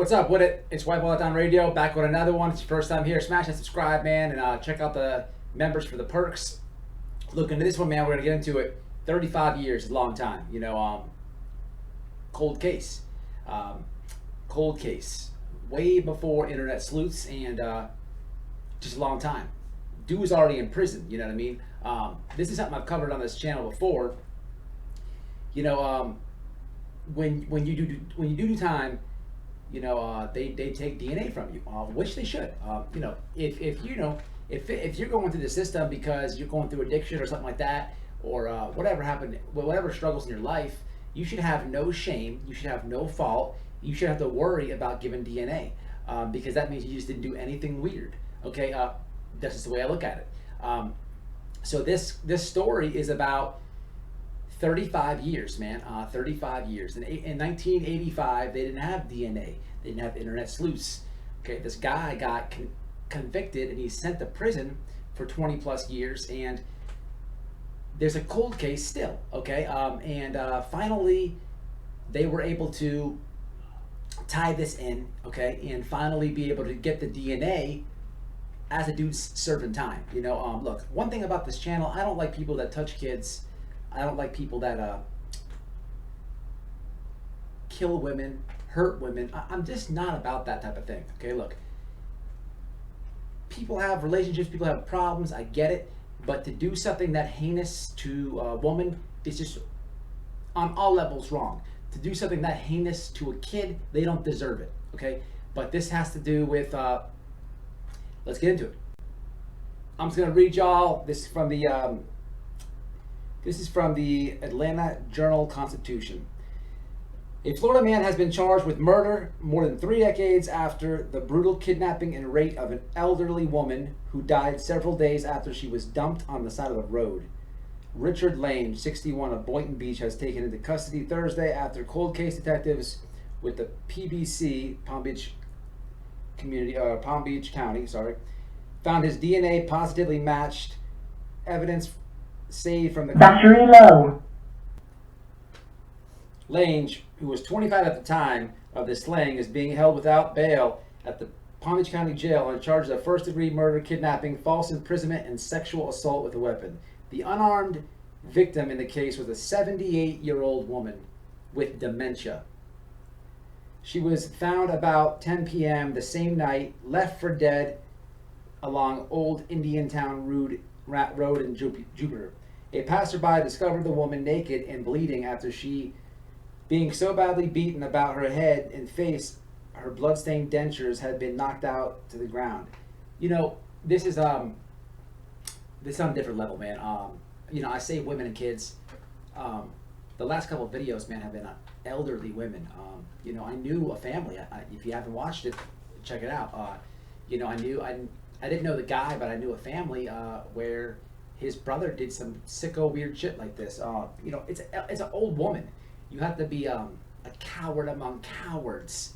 What's up with it? It's Whiteboy on Radio, back with another one. It's your first time here. Smash that subscribe, man, and check out the members for the perks. Look into this one, man. We're going to get into it. 35 years is a long time. Cold case. Cold case. Way before internet sleuths and just a long time. Dude was already in prison, you know what I mean? This is something I've covered on this channel before. When you do time, they take DNA from you, which they should. If you're going through the system because you're going through addiction or something like that, or whatever happened, whatever struggles in your life, you should have no shame. You should have no fault. You should have to worry about giving DNA because that means you just didn't do anything weird. Okay, that's just the way I look at it. So this story is about 35 years, man. 35 years. In 1985, they didn't have DNA. They didn't have internet sleuths. Okay, this guy got convicted and he's sent to prison for 20 plus years, and there's a cold case still. Okay, finally they were able to tie this in. Okay, and finally be able to get the DNA as a dude's serving time. Look, one thing about this channel, I don't like people that touch kids. I don't like people that kill women, hurt women. I'm just not about that type of thing. Okay, look, people have relationships, people have problems, I get it, but to do something that heinous to a woman is just on all levels wrong. To do something that heinous to a kid, they don't deserve it. Okay, but this has to do with let's get into it. I'm just gonna read y'all this from the Atlanta Journal-Constitution. A Florida man has been charged with murder more than 3 decades after the brutal kidnapping and rape of an elderly woman who died several days after she was dumped on the side of the road. Richard Lane, 61, of Boynton Beach, has taken into custody Thursday after cold case detectives with the PBC, Palm Beach County, found his DNA positively matched evidence saved from the battery low. Lange, who was 25 at the time of the slaying, is being held without bail at the Palm Beach County Jail on charges of first-degree murder, kidnapping, false imprisonment, and sexual assault with a weapon. The unarmed victim in the case was a 78-year-old woman with dementia. She was found about 10 p.m. the same night, left for dead along Old Indiantown Road in Jupiter. A passerby discovered the woman naked and bleeding after she being so badly beaten about her head and face, her bloodstained dentures had been knocked out to the ground. This is on a different level, man. I say women and kids. The last couple of videos, man, have been elderly women. I knew a family. If you haven't watched it, check it out. I didn't know the guy, but I knew a family where his brother did some sicko weird shit like this. It's an old woman. You have to be a coward among cowards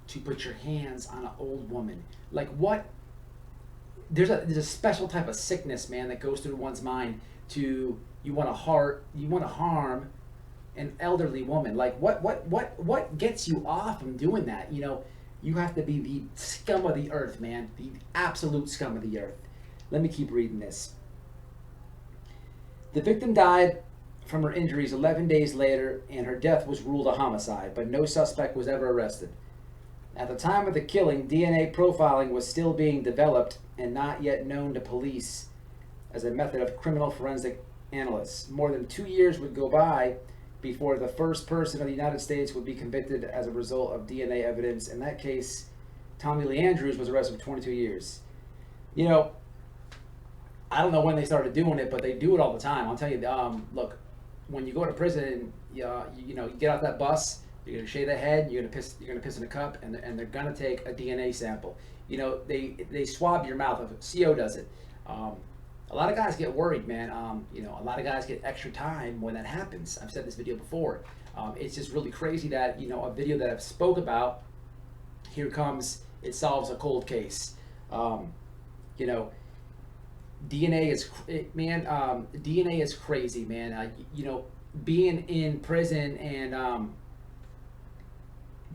to put your hands on an old woman. Like what? There's a special type of sickness, man, that goes through one's mind to you want to harm an elderly woman. Like what gets you off from doing that? You have to be the scum of the earth, man. The absolute scum of the earth. Let me keep reading this. The victim died from her injuries 11 days later, and her death was ruled a homicide, but no suspect was ever arrested. At the time of the killing, DNA profiling was still being developed and not yet known to police as a method of criminal forensic analysts. More than 2 years would go by before the first person of the United States would be convicted as a result of DNA evidence. In that case, Tommy Lee Andrews was arrested for 22 years. I don't know when they started doing it, but they do it all the time. I'll tell you, look, when you go to prison, you get off that bus, you're gonna shave the head, you're gonna piss in a cup, and they're gonna take a DNA sample. They swab your mouth. CO does it. A lot of guys get worried, man. A lot of guys get extra time when that happens. I've said this video before. It's just really crazy that a video that I've spoke about, here comes, it solves a cold case. DNA is crazy, man. Being in prison and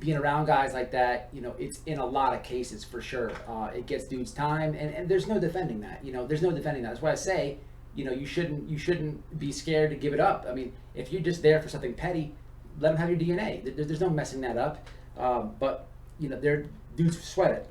being around guys like that, it's in a lot of cases for sure. It gets dudes time, and there's no defending that. There's no defending that. That's why I say, you shouldn't be scared to give it up. I mean, if you're just there for something petty, let them have your DNA. There's no messing that up. But they're dudes sweat it.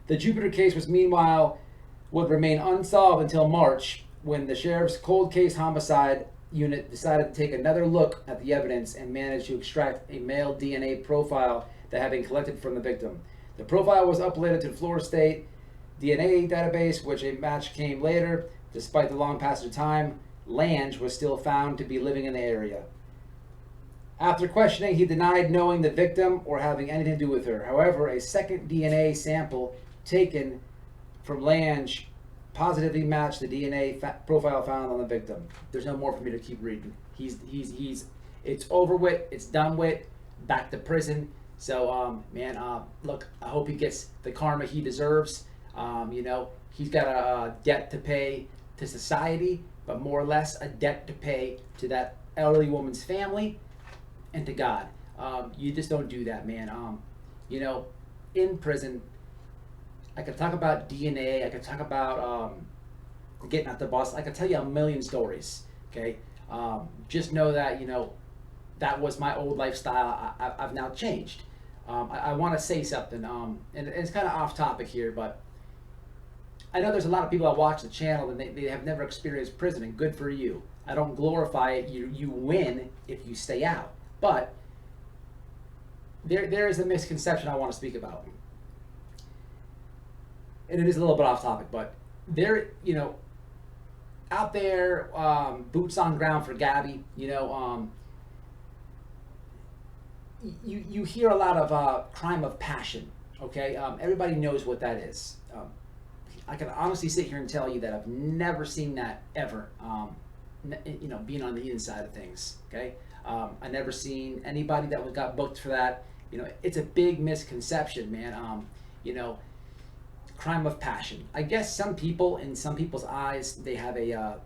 The Jupiter case would remain unsolved until March, when the sheriff's cold case homicide unit decided to take another look at the evidence and managed to extract a male DNA profile that had been collected from the victim. The profile was uploaded to the Florida State DNA database, which a match came later. Despite the long passage of time, Lange was still found to be living in the area. After questioning, he denied knowing the victim or having anything to do with her. However, a second DNA sample taken from Lange positively matched the DNA profile found on the victim. There's no more for me to keep reading. It's over with. It's done with. Back to prison. So, look, I hope he gets the karma he deserves. He's got a debt to pay to society, but more or less a debt to pay to that elderly woman's family and to God. You just don't do that, man. In prison, I could talk about DNA. I could talk about getting out the bus. I could tell you a million stories. Okay, just know that that was my old lifestyle. I've now changed. I want to say something, and it's kind of off topic here, but I know there's a lot of people that watch the channel and they have never experienced prison, and good for you. I don't glorify it. You win if you stay out, but there is a misconception I want to speak about. And it is a little bit off topic, but out there, boots on ground for Gabby, you hear a lot of crime of passion, okay? Everybody knows what that is. I can honestly sit here and tell you that I've never seen that ever, being on the inside of things, okay? I never seen anybody that got booked for that. It's a big misconception, man. Crime of passion. I guess some people, in some people's eyes, they have I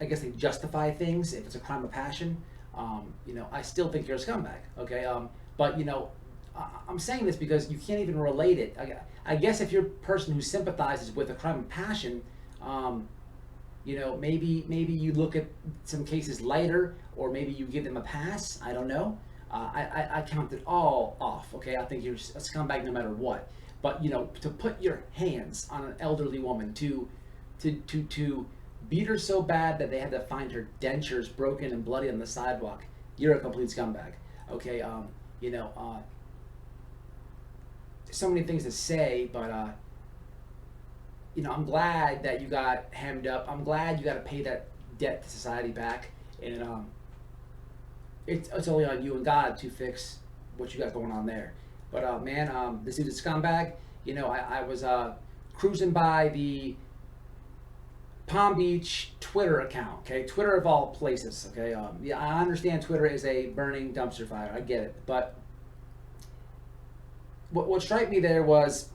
guess they justify things if it's a crime of passion. I still think you're a scumbag, okay? But I'm saying this because you can't even relate it. I guess if you're a person who sympathizes with a crime of passion, maybe you look at some cases lighter, or maybe you give them a pass. I don't know. I count it all off, okay? I think you're a scumbag no matter what. But to put your hands on an elderly woman, to beat her so bad that they had to find her dentures broken and bloody on the sidewalk, you're a complete scumbag. Okay, so many things to say, but I'm glad that you got hemmed up. I'm glad you got to pay that debt to society back, and it's only on you and God to fix what you got going on there. But this dude's a scumbag. I was cruising by the Palm Beach Twitter account. Okay, Twitter of all places. Okay, I understand Twitter is a burning dumpster fire. I get it, but what struck me there was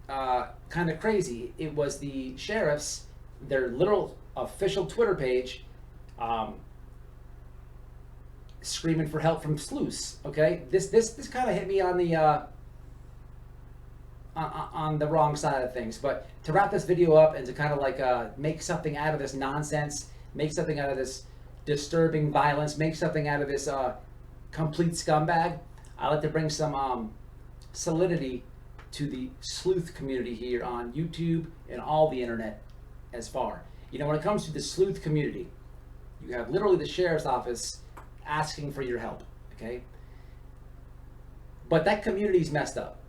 kind of crazy. It was the sheriff's, their literal official Twitter page, screaming for help from sleuths. Okay, this kind of hit me on the wrong side of things. But to wrap this video up and to kind of make something out of this nonsense, make something out of this disturbing violence, make something out of this complete scumbag, I like to bring some solidity to the sleuth community here on YouTube and all the internet as far. When it comes to the sleuth community, you have literally the sheriff's office asking for your help, okay? But that community's messed up.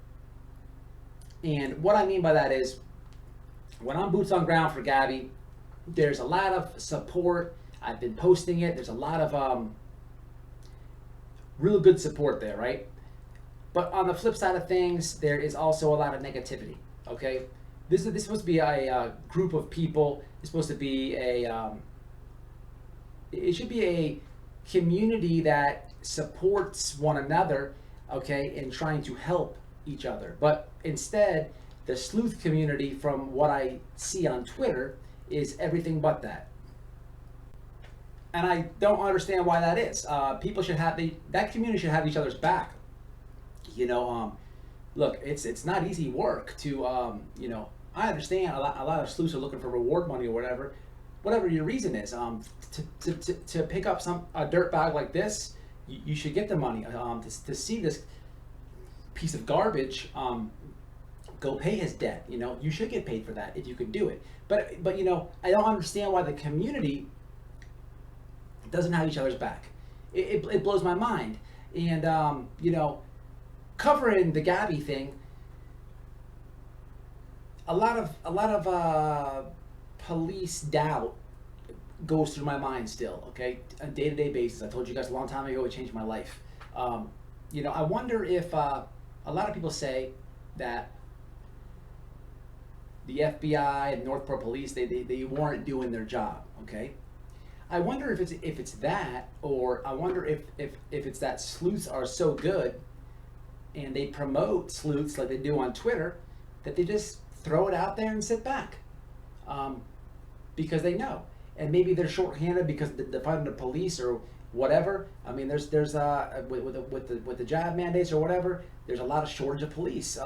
And what I mean by that is, when I'm boots on ground for Gabby, there's a lot of support. I've been posting it. There's a lot of real good support there, right? But on the flip side of things, there is also a lot of negativity, okay? This is supposed to be a group of people. It's supposed to be it should be a community that supports one another, okay, in trying to help each other. But instead, the sleuth community, from what I see on Twitter, is everything but that. and I don't understand why that is. People should have that community should have each other's back. You know, look, it's not easy work to I understand a lot of sleuths are looking for reward money or whatever your reason is. To pick up a dirt bag like this, you should get the money. To see this piece of garbage, go pay his debt. You should get paid for that if you could do it. But I don't understand why the community doesn't have each other's back. It blows my mind. And covering the Gabby thing, a lot of police doubt goes through my mind still. Okay, on a day-to-day basis. I told you guys a long time ago it changed my life. I wonder if a lot of people say that the FBI and Northport Police they weren't doing their job. Okay, I wonder if it's that, or I wonder if it's that sleuths are so good and they promote sleuths like they do on Twitter, that they just throw it out there and sit back, because they know, and maybe they're shorthanded because they're fighting the police or whatever. I mean, there's with the job mandates or whatever, there's a lot of shortage of police.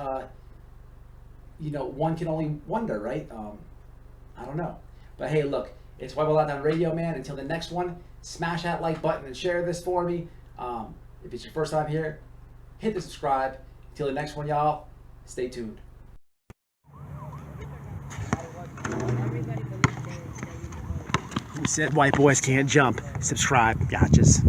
One can only wonder, right? I don't know, but hey, look, it's White Boy Lockdown Radio, man. Until the next one, smash that like button and share this for me. If it's your first time here, hit the subscribe. Until the next one, y'all, stay tuned. Who said white boys can't jump? Subscribe. Gotchas.